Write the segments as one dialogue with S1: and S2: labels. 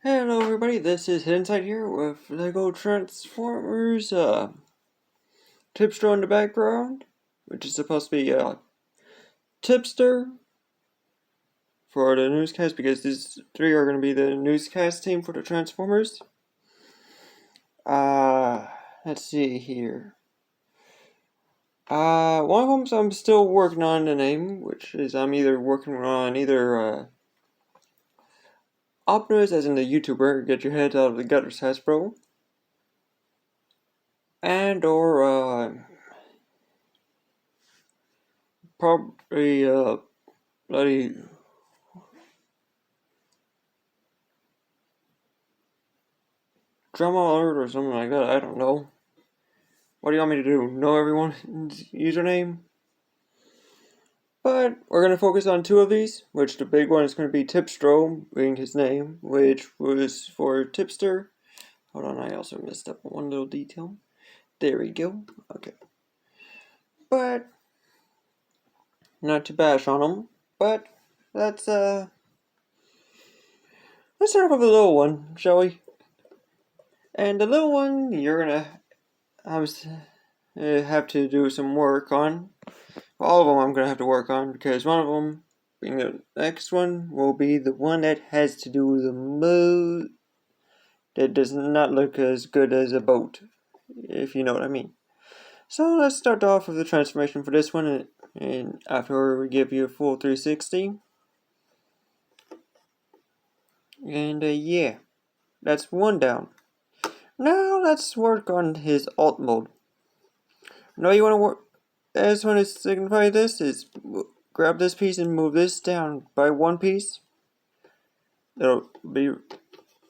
S1: Hello everybody, this is Inside here with Lego Transformers, Tipster in the background, which is supposed to be, Tipster for the newscast, because these three are going to be the newscast team for the Transformers. Let's see here. One of them I'm still working on the name, which is I'm either working on Optimus, as in the YouTuber, get your head out of the gutters, Hasbro, and or, probably, bloody drama alert or something like that. I don't know. What do you want me to do? Know everyone's username? But we're going to focus on two of these, which the big one is going to be Tipstro, being his name, which was for Tipster. Hold on, I also messed up one little detail. There we go. Okay. But, not to bash on him, but let's start off with a little one, shall we? And the little one, you're gonna have to do some work on. All of them I'm going to have to work on, because one of them, being the next one, will be the one that has to do the most, that does not look as good as a boat, if you know what I mean. So let's start off with the transformation for this one, and after we give you a full 360. And yeah, that's one down. Now let's work on his alt mode. Now you want to work, as one to signify this is grab this piece and move this down by one piece. That'll be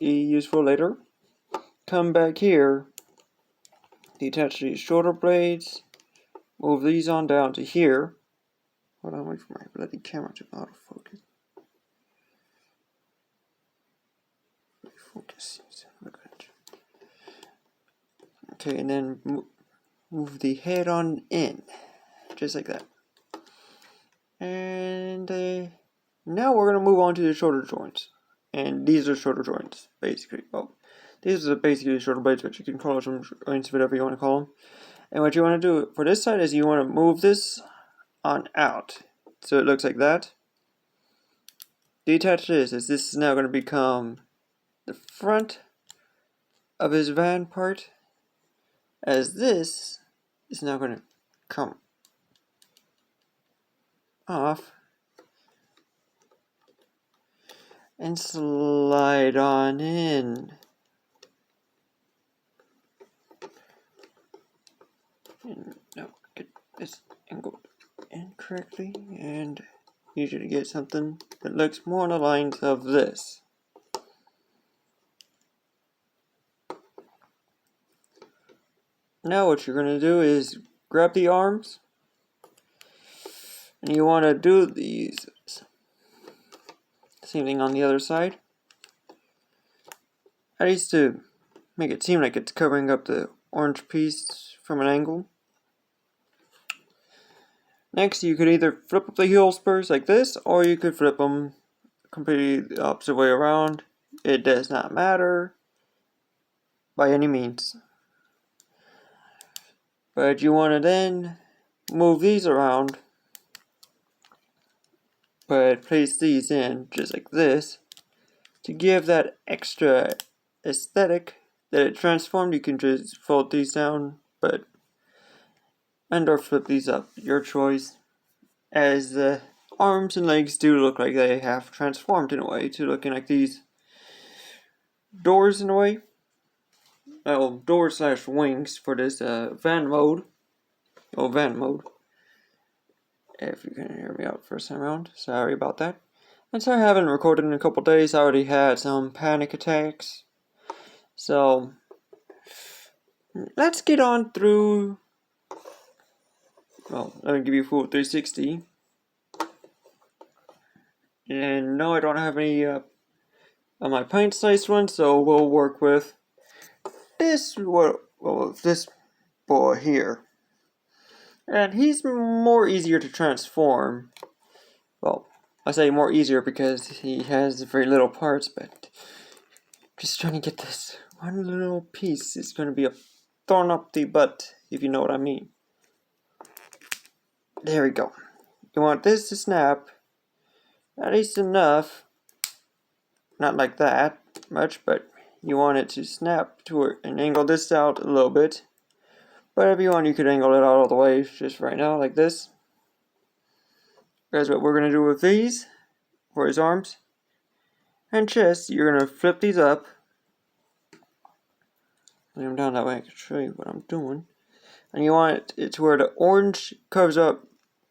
S1: useful later. Come back here, detach these shoulder blades, move these on down to here. Hold on, wait for my bloody camera to autofocus. Focus. Okay, and then move the head on in, just like that. And now we're going to move on to the shoulder joints. And these are shoulder joints, basically. Well, these are basically shoulder blades, but you can call them joints, whatever you want to call them. And what you want to do for this side is you want to move this on out, so it looks like that. Detach this, as this is now going to become the front of his van part, as this is now going to come off and slide on in. And now get this angled in correctly, and usually get something that looks more on the lines of this. Now what you're going to do is grab the arms, and you want to do these same thing on the other side, at least to make it seem like it's covering up the orange piece from an angle. Next, you could either flip up the heel spurs like this, or you could flip them completely the opposite way around. It does not matter by any means. But you want to then move these around, but place these in just like this to give that extra aesthetic that it transformed. You can just fold these down, but and or flip these up, your choice, as the arms and legs do look like they have transformed in a way to looking like these doors in a way. Well, doors slash wings for this van mode. Oh, van mode. If you can hear me out first time around, sorry about that. And so I haven't recorded in a couple days. I already had some panic attacks. So let's get on through. Well, let me give you a full 360. And no, I don't have any on my pint-sized one, so we'll work with this this boy here. And he's more easier to transform. Well, I say more easier because he has very little parts, but Just trying to get this one little piece. It's going to be a thorn up the butt, if you know what I mean. There we go. You want this to snap at least enough, not like that much, but you want it to snap to it and angle this out a little bit. But if you want, you could angle it out all the way just right now, like this. That's what we're going to do with these for his arms and chest. You're going to flip these up. Lay them down that way I can show you what I'm doing. And you want it to where the orange covers up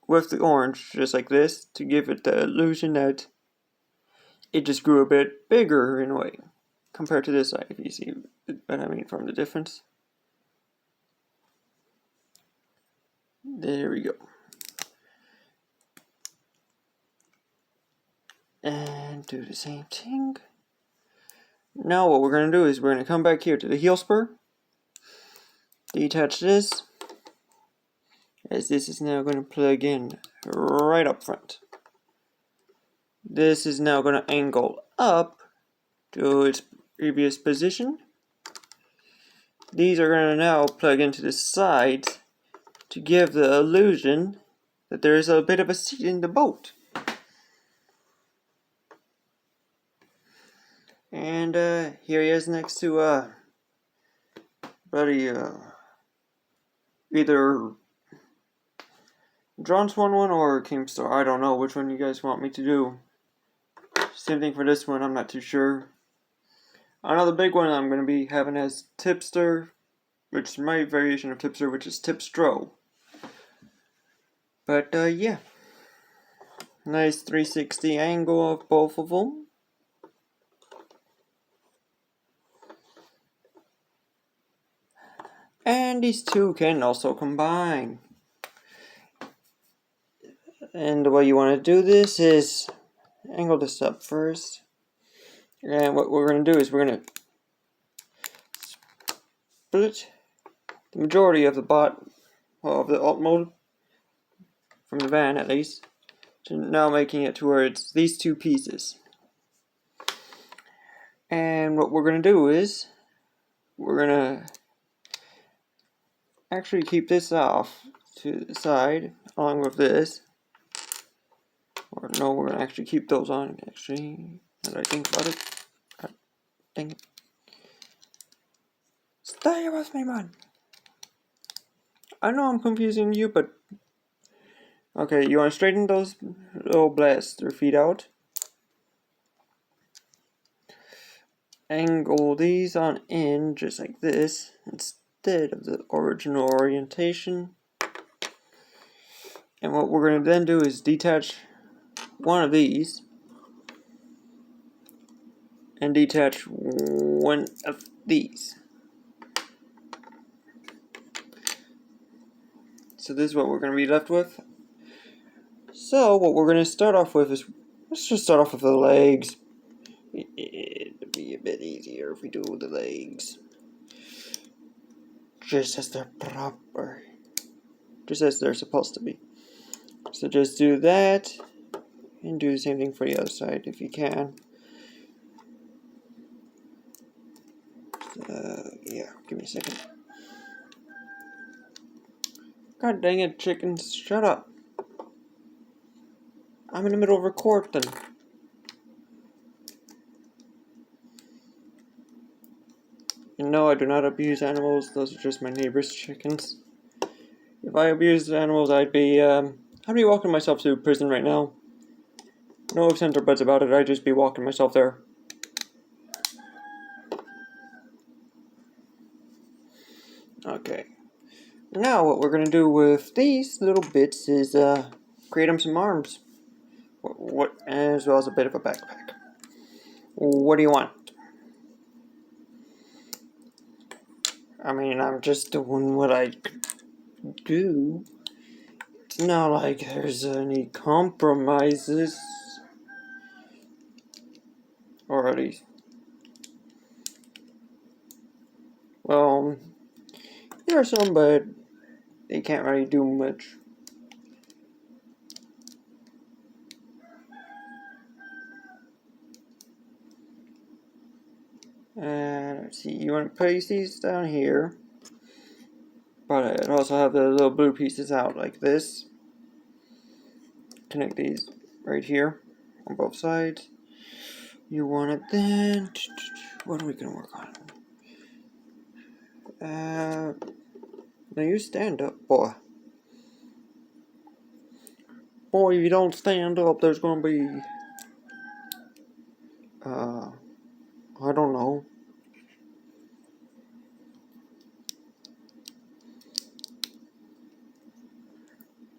S1: with the orange, just like this, to give it the illusion that it just grew a bit bigger in a way compared to this side, if you see what I mean from the difference. There we go. And do the same thing. Now what we're going to do is we're going to come back here to the heel spur. Detach this, as this is now going to plug in right up front. This is now going to angle up to its previous position. These are going to now plug into the side to give the illusion that there is a bit of a seat in the boat. And here he is next to buddy either John Swan one or Keemstar. I don't know which one you guys want me to do. Same thing for this one, I'm not too sure. Another big one I'm going to be having as Tipster, which is my variation of Tipster, which is Tipstro. But yeah, nice 360 angle of both of them. And these two can also combine. And the way you want to do this is angle this up first. And what we're going to do is we're going to split the majority of the of the alt mode from the van at least, to now making it to where it's these two pieces. And what we're going to do is we're going to actually keep this off to the side along with this. Or no, we're going to actually keep those on actually, now that I think about it. God dang it. Stay with me, man. I know I'm confusing you, but okay, you want to straighten those little blaster feet out. Angle these on in just like this instead of the original orientation. And what we're going to then do is detach one of these and detach one of these. So this is what we're going to be left with. So what we're going to start off with is, let's just start off with the legs. It'll be a bit easier if we do the legs just as they're proper, just as they're supposed to be. So just do that and do the same thing for the other side if you can. Yeah, give me a second. God dang it, chickens, shut up. I'm in the middle of recording. And no, I do not abuse animals. Those are just my neighbor's chickens. If I abused animals, I'd be walking myself to prison right now. No ifs, ands, or buts about it. I'd just be walking myself there. Okay. Now what we're gonna do with these little bits is create them some arms. What as well as a bit of a backpack. What do you want? I mean, I'm just doing what I do. It's not like there's any compromises. Or at least, well, there are some, but they can't really do much. Let's see, you want to place these down here. But it also have the little blue pieces out like this. Connect these right here on both sides. You want it then. What are we gonna work on? Now you stand up, boy. Boy, if you don't stand up, there's gonna be I don't know.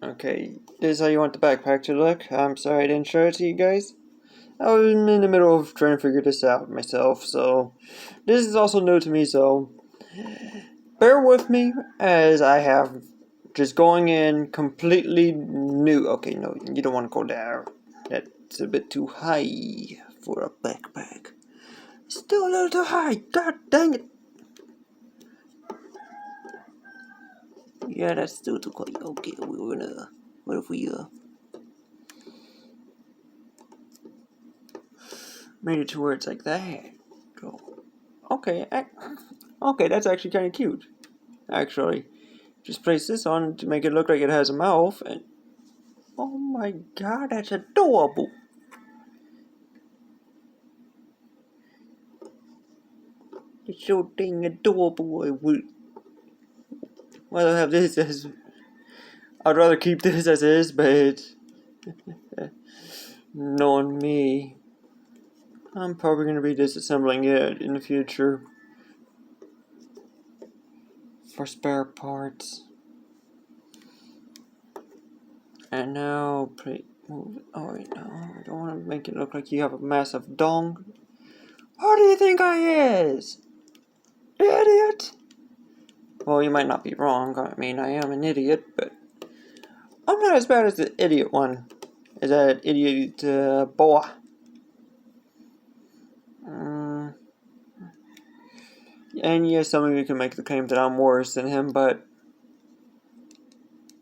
S1: Okay, this is how you want the backpack to look. I'm sorry I didn't show it to you guys. I was in the middle of trying to figure this out myself, so this is also new to me, so bear with me as I have just going in completely new. Okay, no, you don't want to go there. That's a bit too high for a backpack. Still a little too high. God dang it. Yeah, that's still too high. Okay, we're gonna. What if we made it to where it's like that? Go. Okay, okay, that's actually kind of cute. Actually, just place this on to make it look like it has a mouth, and oh my god, that's adorable. It's so dang adorable. Well, I have this as. I'd rather keep this as is, but knowing me, I'm probably going to be disassembling it in the future for spare parts. And now, move it. Oh wait, no, I don't want to make it look like you have a massive dong. Who do you think I is? Idiot! Well, you might not be wrong. I mean, I am an idiot, but I'm not as bad as the idiot one. As that idiot boy. And yes, some of you can make the claim that I'm worse than him, but am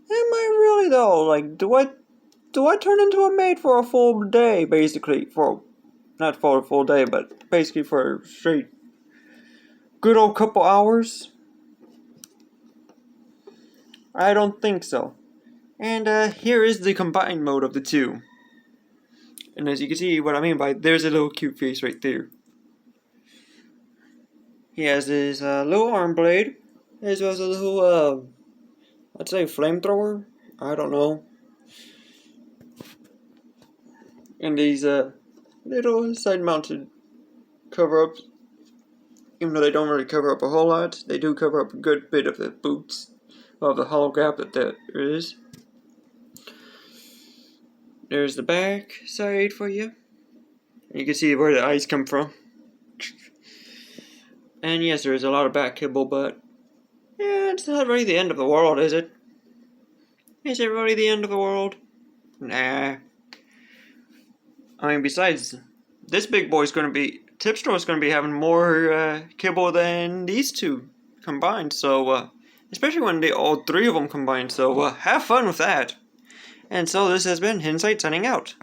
S1: I really though? Like, do I turn into a maid for a full day, basically? Not for a full day, but basically for a straight good old couple hours? I don't think so. And here is the combined mode of the two. And as you can see, what I mean by there's a little cute face right there. He has his little arm blade, as well as a little, I'd say flamethrower? I don't know. And these little side-mounted cover-ups, even though they don't really cover up a whole lot, they do cover up a good bit of the boots, of the hollow gap that there is. There's the back side for you. You can see where the eyes come from. And yes, there is a lot of back kibble, but yeah, it's not really the end of the world, is it? Is it really the end of the world? Nah. I mean, besides, this big boy's going to be, Tipstra's going to be having more kibble than these two combined, so, especially when all three of them combined, so have fun with that. And so this has been Hinsight signing out.